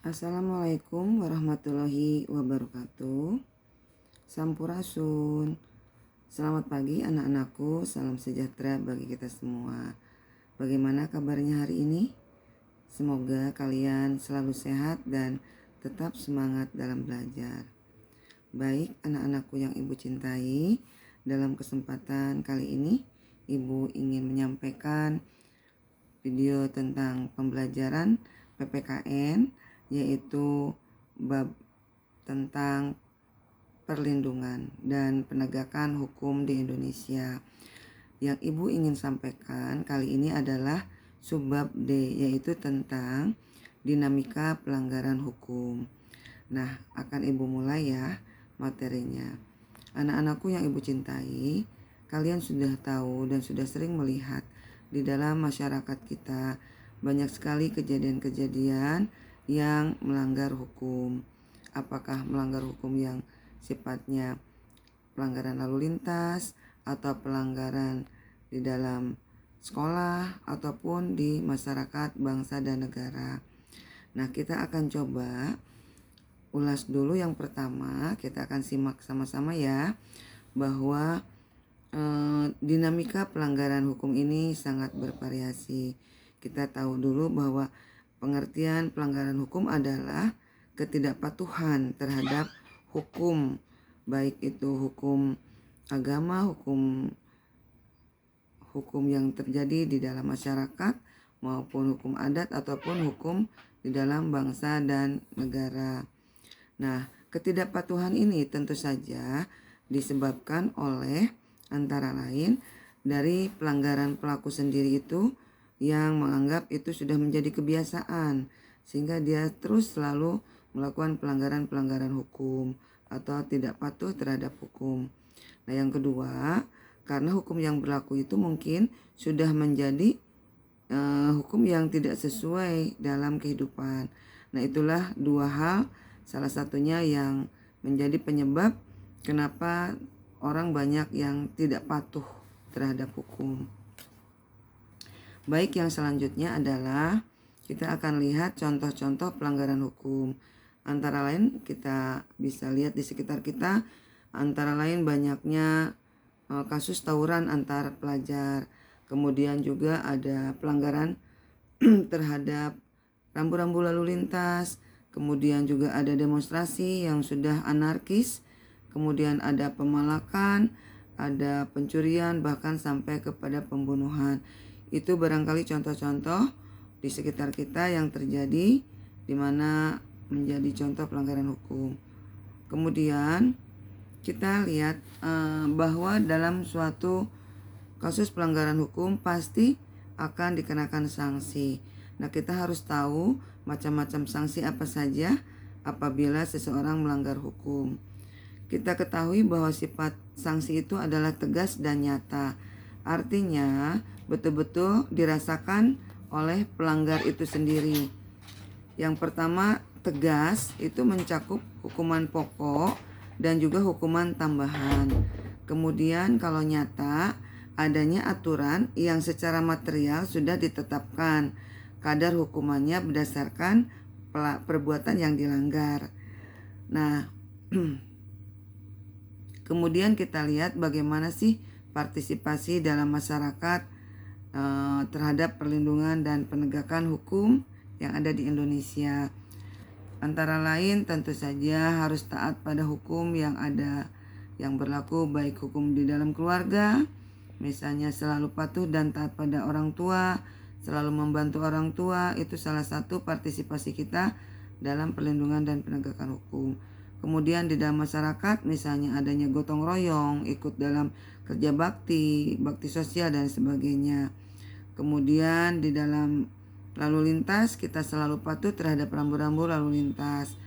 Assalamualaikum warahmatullahi wabarakatuh. Sampurasun. Selamat pagi anak-anakku, salam sejahtera bagi kita semua. Bagaimana kabarnya hari ini? Semoga kalian selalu sehat dan tetap semangat dalam belajar. Baik anak-anakku yang ibu cintai, dalam kesempatan kali ini ibu ingin menyampaikan video tentang pembelajaran PPKN, yaitu bab tentang perlindungan dan penegakan hukum di Indonesia. Yang ibu ingin sampaikan kali ini adalah subbab D, yaitu tentang dinamika pelanggaran hukum. Nah, akan ibu mulai ya materinya. Anak-anakku yang ibu cintai, kalian sudah tahu dan sudah sering melihat di dalam masyarakat kita banyak sekali kejadian-kejadian yang melanggar hukum. Apakah melanggar hukum yang sifatnya pelanggaran lalu lintas atau pelanggaran di dalam sekolah ataupun di masyarakat, bangsa dan negara. Nah, kita akan coba ulas dulu. Yang pertama, kita akan simak sama-sama ya, bahwa dinamika pelanggaran hukum ini sangat bervariasi. Kita tahu dulu bahwa pengertian pelanggaran hukum adalah ketidakpatuhan terhadap hukum, baik itu hukum agama, hukum yang terjadi di dalam masyarakat, maupun hukum adat ataupun hukum di dalam bangsa dan negara. Nah, ketidakpatuhan ini tentu saja disebabkan oleh antara lain dari pelanggaran pelaku sendiri itu yang menganggap itu sudah menjadi kebiasaan, sehingga dia terus selalu melakukan pelanggaran-pelanggaran hukum atau tidak patuh terhadap hukum. Nah, yang kedua, karena hukum yang berlaku itu mungkin sudah menjadi hukum yang tidak sesuai dalam kehidupan. Nah, itulah dua hal, salah satunya yang menjadi penyebab kenapa orang banyak yang tidak patuh terhadap hukum. Baik, yang selanjutnya adalah kita akan lihat contoh-contoh pelanggaran hukum. Antara lain kita bisa lihat di sekitar kita, antara lain banyaknya kasus tawuran antar pelajar. Kemudian juga ada pelanggaran terhadap rambu-rambu lalu lintas. Kemudian juga ada demonstrasi yang sudah anarkis. Kemudian ada pemalakan, ada pencurian, bahkan sampai kepada pembunuhan. Itu barangkali contoh-contoh di sekitar kita yang terjadi, di mana menjadi contoh pelanggaran hukum. Kemudian kita lihat bahwa dalam suatu kasus pelanggaran hukum pasti akan dikenakan sanksi. Nah, kita harus tahu macam-macam sanksi apa saja apabila seseorang melanggar hukum. Kita ketahui bahwa sifat sanksi itu adalah tegas dan nyata. Artinya betul-betul dirasakan oleh pelanggar itu sendiri. Yang pertama, tegas itu mencakup hukuman pokok dan juga hukuman tambahan. Kemudian kalau nyata, adanya aturan yang secara material sudah ditetapkan kadar hukumannya berdasarkan perbuatan yang dilanggar. Nah, kemudian kita lihat bagaimana sih partisipasi dalam masyarakat terhadap perlindungan dan penegakan hukum yang ada di Indonesia. Antara lain tentu saja harus taat pada hukum yang ada, yang berlaku, baik hukum di dalam keluarga, misalnya selalu patuh dan taat pada orang tua, selalu membantu orang tua, itu salah satu partisipasi kita dalam perlindungan dan penegakan hukum. Kemudian di dalam masyarakat misalnya adanya gotong royong, ikut dalam kerja bakti sosial dan sebagainya. Kemudian di dalam lalu lintas kita selalu patuh terhadap rambu-rambu lalu lintas.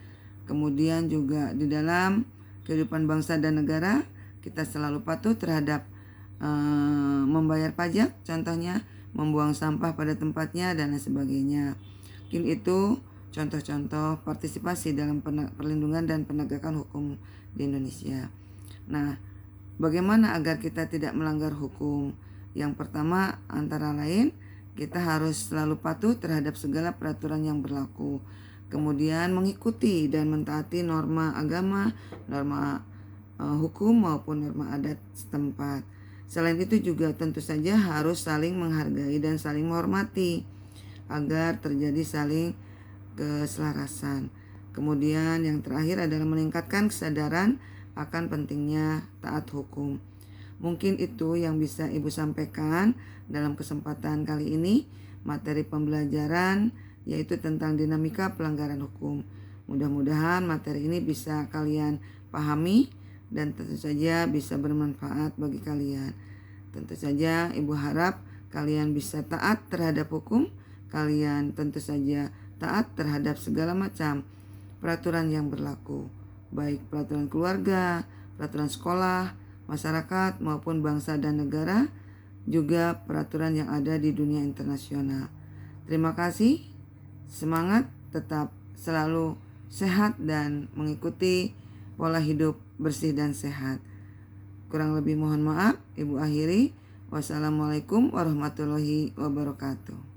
Kemudian juga di dalam kehidupan bangsa dan negara kita selalu patuh terhadap membayar pajak, contohnya membuang sampah pada tempatnya dan lain sebagainya. Mungkin itu contoh-contoh partisipasi dalam perlindungan dan penegakan hukum di Indonesia. Nah, bagaimana agar kita tidak melanggar hukum? Yang pertama antara lain kita harus selalu patuh terhadap segala peraturan yang berlaku. kemudian mengikuti dan mentaati norma agama, norma hukum maupun norma adat setempat. Selain itu juga tentu saja harus saling menghargai dan saling menghormati agar terjadi saling keselarasan. Kemudian yang terakhir adalah meningkatkan kesadaran akan pentingnya taat hukum. Mungkin itu yang bisa Ibu sampaikan dalam kesempatan kali ini, materi pembelajaran yaitu tentang dinamika pelanggaran hukum. Mudah-mudahan materi ini bisa kalian pahami dan tentu saja bisa bermanfaat bagi kalian. Tentu saja Ibu harap kalian bisa taat terhadap hukum, kalian tentu saja taat terhadap segala macam peraturan yang berlaku, baik peraturan keluarga, peraturan sekolah, masyarakat maupun bangsa dan negara, juga peraturan yang ada di dunia internasional. Terima kasih, semangat, tetap selalu sehat dan mengikuti pola hidup bersih dan sehat. Kurang lebih mohon maaf, Ibu akhiri. Wassalamualaikum warahmatullahi wabarakatuh.